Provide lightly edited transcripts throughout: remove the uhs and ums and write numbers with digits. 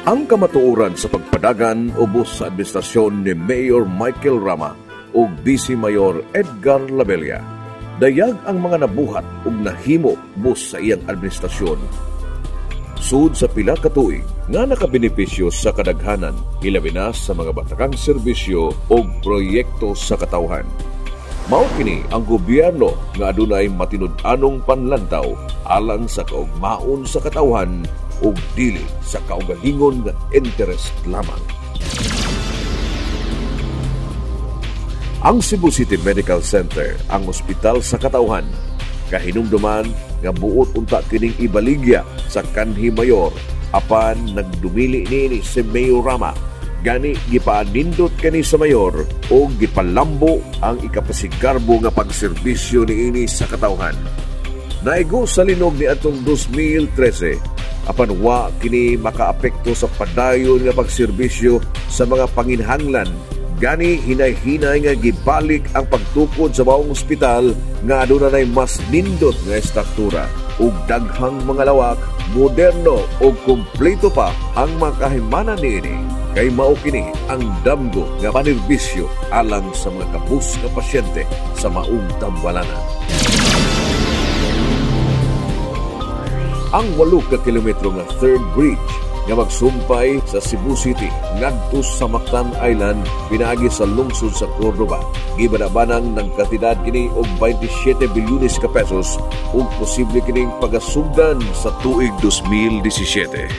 Ang kamatuoran sa pagpadagan ubos sa administrasyon ni Mayor Michael Rama ug Vice Mayor Edgar Labella. Dayag ang mga nabuhat ug nahimo bus sa iyang administrasyon. Sud sa pila ka tuig nga nakabenepisyo sa kadaghanan, hilabi na sa mga batakang serbisyo ug proyekto sa katawhan. Mao kini ang gobyerno nga adunay matinud-anong panlantaw alang sa kaugmaon sa katawhan ug dili sa kaugalingon nga interes lamang. Ang Cebu City Medical Center ang ospital sa katawhan. Kahinumduman nga buot unta kining ibaligya sa kanhi mayor apan nagdumili niini si Mayor Rama. Gani gipaanindot kani sa mayor o gipalambo ang ikapasigarbo nga pagserbisyo niini sa katawhan. Naigo sa linog ni atong 2013 apan wa kini makaapekto sa padayon nga pagserbisyo sa mga panginhanglan. Gani hinay-hinay nga gibalik ang pagtukod sa bawang ospital nga adunay mas nindot nga estruktura ug daghang mga lawak, moderno ug kumpleto pa ang makahimanan niini. Kay mao kini ang damgo nga panerbisyo alang sa mga kabus nga pasyente sa maong tambalanan. Ang 8 ka kilometro nga third bridge nga magsumpay sa Cebu City ngadto sa Mactan Island pinaagi sa lungsod sa Córdoba. Gibanabanang nagkatidad kini og 27 bilyones ka pesos ug posible kining pagasugdan sa tuig 2017.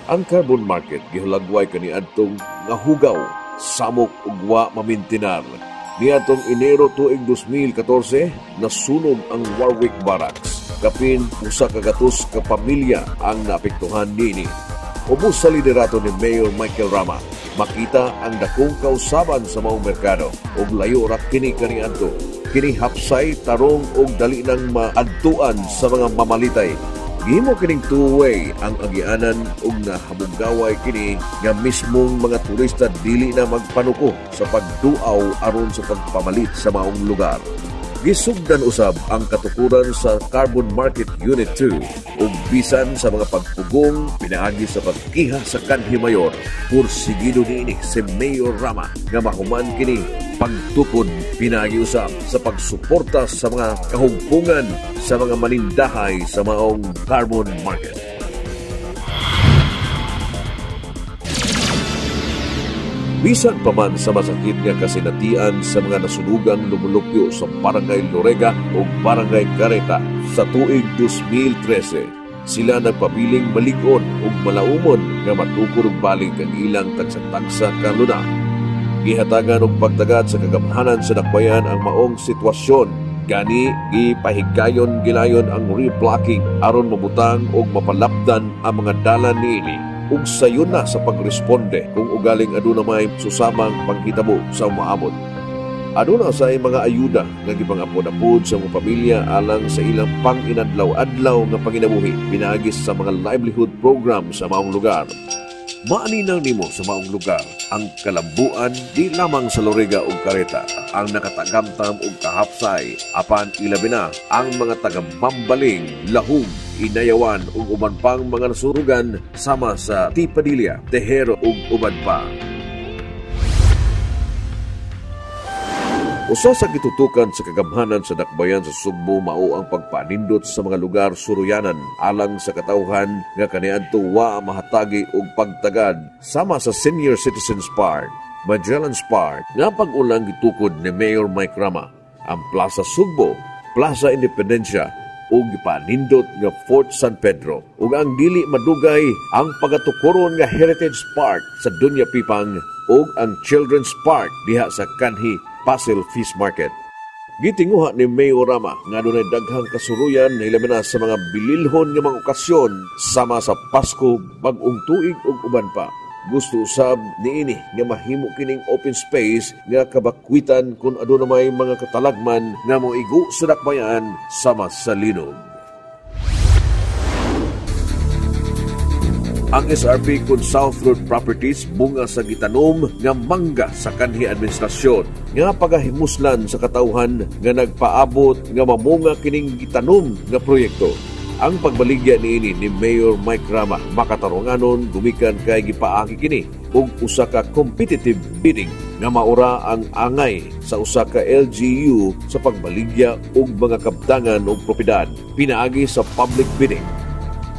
Ang carbon market gihulagway kaniadtong nahugaw, samok ug wa mamintinar. Niadtong Enero tuig 2014 nasunog ang Warwick Barracks. Kapin usa ka gatos ka pamilya ang naapektuhan niini. Ubos sa liderato ni Mayor Michael Rama, makita ang dakong kausaban sa maong merkado ug layo ra kini kaniadto. Kini hapsay, tarong ug dali nang maadtuan sa mga mamalitay. Gihimo kining two-way ang agianan ug nahabugaway kini nga mismong mga turista dili na magpanuko sa pagduaw aron sa pagpamalit sa maong lugar. Gisugdan usab ang katukuran sa Carbon Market Unit 2 ug bisan sa mga pagpugong pinaagi sa pagkiha sa kanhi mayor. Pursigido niini si Mayor Rama nga mahuman kini pagtukod pinaagi usab sa pagsuporta sa mga kahugpungan sa mga manindahay sa maong carbon market. Bisan pa man sa masakit nga kasinatian sa mga nasunugang lumulukyo sa Barangay Lorega o Barangay Careta sa tuig 2013, sila nagpabiling malig-on o malaumon nga matukod og balik ang ilang tagsa-tagsa kaluna. Gihatagan og pagtagad sa kagamhanan sa dakbayan ang maong sitwasyon. Gani, gipahigayon gilayon ang reblocking aron mabutang og mapalapdan ang mga dalan niini ug sayon na sa pagresponde kung ugaling aduna may susamang panghitabo sa umaabot. Aduna sa mga ayuda nga gipangapod-apod sa mga pamilya alang sa ilang pang-inadlaw-adlaw nga panginabuhi pinaagi sa mga livelihood program sa maong lugar. Maaninang nimo sa maong lugar ang kalambuan di lamang sa Lorega ug Careta ang nakatagamtam ug kahapsay apan ilabi na ang mga taga-Mambaling, Lahug, Inayawan ug uban pang mga nasurugan sama sa Tipadilla, Tejero ug uban pa. Usa sa gitutukan sa kagamhanan sa dakbayan sa Sugbo mao ang pagpanindot sa mga lugar suruyanan alang sa katawhan nga kaniadto wa mahatagi og pagtagad sama sa Senior Citizens Park, Magellan's Park nga pag-ulang gitukod ni Mayor Mike Rama, ang Plaza Sugbo, Plaza Independencia ug gipanindot nga Fort San Pedro ug ang dili madugay ang pagatukuron nga Heritage Park sa Dunya Pipang ug ang Children's Park diha sa Kanhi Pasel Fish Market. Gitinguha ni Mayor Rama nga dunay daghang kasuruyan na ilabi na sa mga bililhon nga mga okasyon sama sa Pasko, Bag-ong Tuig ug uban pa. Gusto usab niini nga mahimo kining open space nga kabakwitan kung aduna may mga katalagman nga moigo sa dakbayan sama sa linog. Ang SRP kung South Road Properties bunga sa gitanom nga mangga sa kanhi administrasyon nga pagahimuslan sa katawhan nga nagpaabot nga mamunga kining gitanom nga proyekto. Ang pagbaligya niini ni Mayor Mike Rama makatarunganon gumikan kay gipaagi kini ug usa ka competitive bidding nga maura ang angay sa usa ka LGU sa pagbaligya og mga kabtangan ug propiedad pinaagi sa public bidding.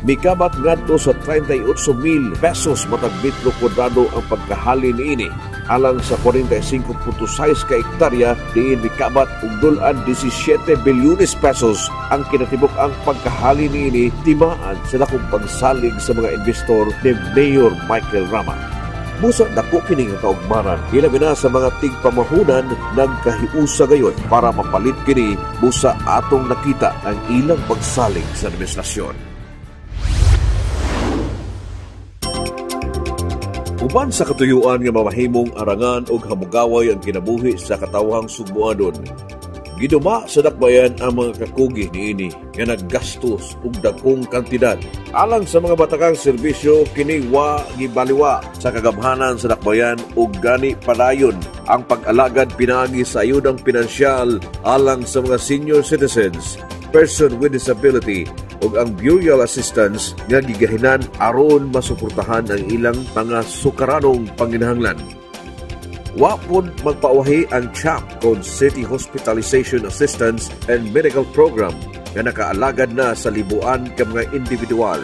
Mikabat ngadto sa 38,000 pesos matag metro kwadrado ang pagkahali niini alang sa 45.6 ka hektarya diin mikabat og dulan 17 bilyones pesos ang kinatibok ang pagkahali niini timaan sa dakong pagsalig sa mga investor ni Mayor Michael Rama. Busa dako kini nga kaugmaran hilabi na sa mga tigpamahunan nagkahiusa gayon para mapalit kini busa atong nakita ang ilang pagsalig sa administrasyon. Uban sa katuyuan nga mamahimong arangan og hamugaway ang kinabuhi sa katawhang sugbuadon, giduma sa dakbayan ang mga kakugi niini nga naggastos og dagkong kantidad alang sa mga batakang serbisyo kini wa gibaliwa sa kagamhanan sa dakbayan ug gani padayon ang pag-alagad pinaagi sa ayudang pinansyal alang sa mga senior citizens, person with disability ug ang burial assistance nga gigahinan aron masuportahan ang ilang mga sukaranong panginahanglan. Wa pod magpauhi ang CHAP o City Hospitalization Assistance and Medical Program nga nakaalagad na sa libuan ka mga individual.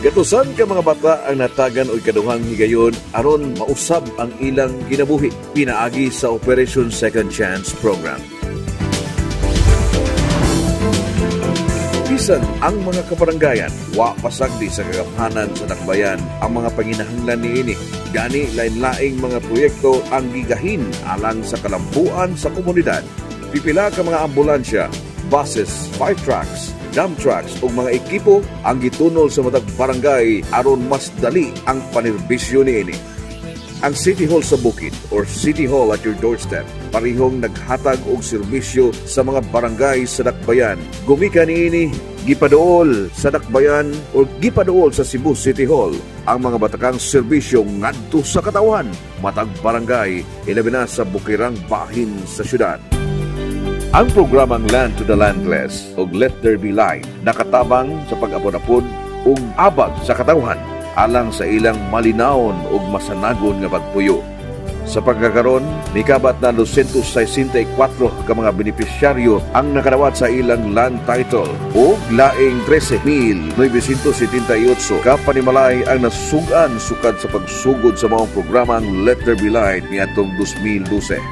Gatusan ka mga bata ang natagan o ikaduhang higayon aron mausab ang ilang ginabuhi pinaagi sa Operation Second Chance Program. Bisan ang mga kabaranggayan, wa pasagdi sa kagamhanan sa dakbayan ang mga panginahanglan niini. Gani lain-laing mga proyekto ang gigahin alang sa kalambuan sa komunidad. Pipila ka mga ambulansya, buses, fire trucks, dump trucks ug mga ekipo ang gitunol sa matag barangay aron mas dali ang panirbisyo niini. Ang City Hall sa Bukid or City Hall at your doorstep parihong naghatag og serbisyo sa mga barangay sa dakbayan. Gumika niini gipaduol sa dakbayan o gipaduol sa Cebu City Hall ang mga batakang serbisyo ngadto sa katawhan matag barangay ilabi na sa bukirang bahin sa syudad. Ang programang Land to the Landless o Let There Be Light nakatabang sa pag-apod-apod ug abag sa katawhan alang sa ilang malinawon ug masanagon nga pagpuyo. Sa pagkakaroon, mikabat na 264 ka mga benepisyaryo ang nakadawat sa ilang land title o laing 13,978 ka panimalay ang nasugan sukad sa pagsugod sa mga programang Let There Be Light niadtong 2012.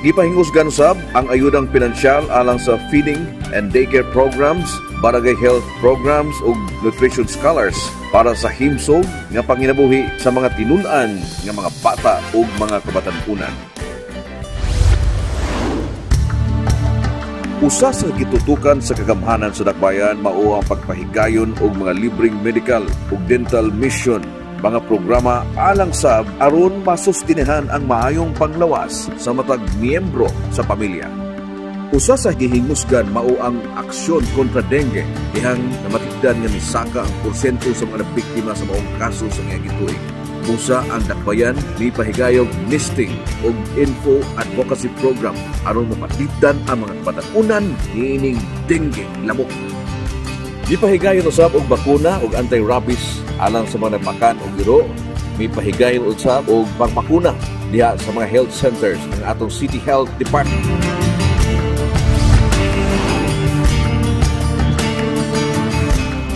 Gipahingusgan sab ang ayudang pinansyal alang sa feeding and daycare programs, barangay health programs ug nutrition scholars para sa himsog nga panginabuhi sa mga tinun-an nga mga bata ug mga kabatan-unan. Usa sa gitutukan sa kagamhanan sa dakbayan mao ang pagpahigayon og mga libreng medical ug dental mission, mga programa alang sab aron masustinehan ang maayong panglawas sa matag miyembro sa pamilya. Usa sa gihingusgan mao ang aksyon kontra dengue, dihang namatikdan nga misaka ang porsyento sa mga nabiktima sa maong kaso sa ngayong gituig. Usa ang dakbayan ni pahigayog listing o info advocacy program aron mapatibdan ang mga kabatan-unan niining dengue lamok. Gipahigayon usab og bakuna og anti-rabies alang sa mga nagmakan og giro. Mipahigayon usab og pangmakuna diha sa mga health centers ng atong City Health Department.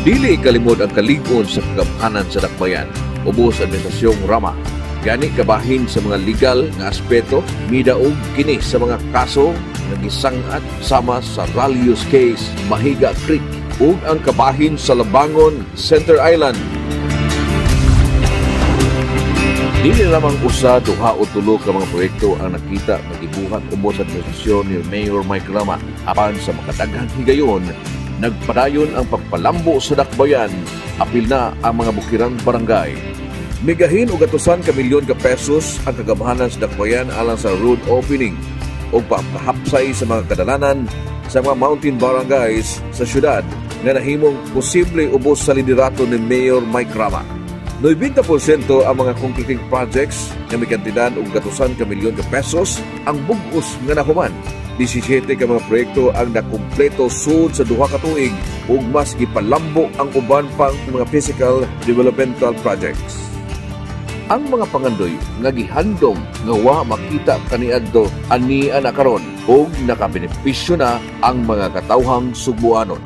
Dili kalimod ang kalig-on sa kagamhanan sa dakbayan ubos sa Administrasyong Rama. Gani kabahin sa mga legal nga aspeto, midaog kini sa mga kaso nga gisangat sama sa Ralios case, Mahiga Creek ug ang kabahin sa Labangon, Center Island. Dili lamang usa, duha o tulo ka mga proyekto ang nakita magibuhat ubos sa administrasyon ni Mayor Mike Rama. Apan sa makadaghang higayon, nagpadayon ang pagpalambo sa dakbayan, apil na ang mga bukirang barangay. Migahin og atusan ka milyon ka pesos ang kagamhanan sa dakbayan alang sa road opening o pagkahapsay sa mga kadalanan sa mga mountain barangays sa syudad nga nahimong posible ubos sa liderato ni Mayor Mike Rama. 90% ang mga completing projects nga may kantidad og gatusan ka milyon ka pesos ang bug-os nga nahuman. 17 ka mga proyekto ang nakumpleto sud sa duha ka tuig ug mas gipalambo ang uban pang mga physical developmental projects. Ang mga pangandoy nga gihandom nga wa makita kaniadto ani ana karon ug nakabenepisyo na ang mga katawhang Sugboanon.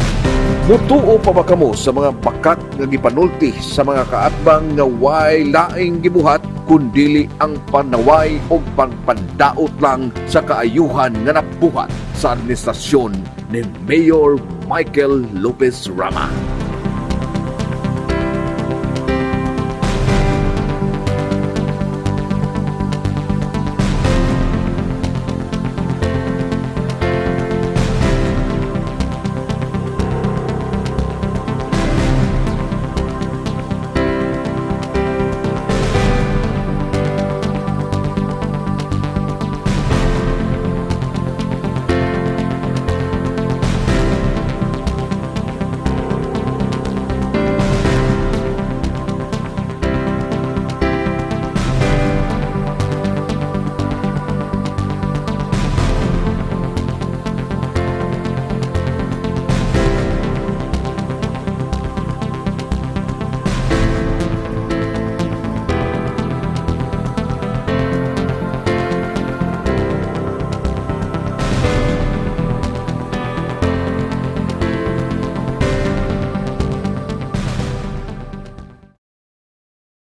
Mutuo pa ba kamo sa mga bakat nga gipanulti sa mga kaatbang nga way laing gibuhat kundili ang panaway o pagpandaot lang sa kaayuhan nga nabuhat sa administrasyon ni Mayor Michael Lopez Rama?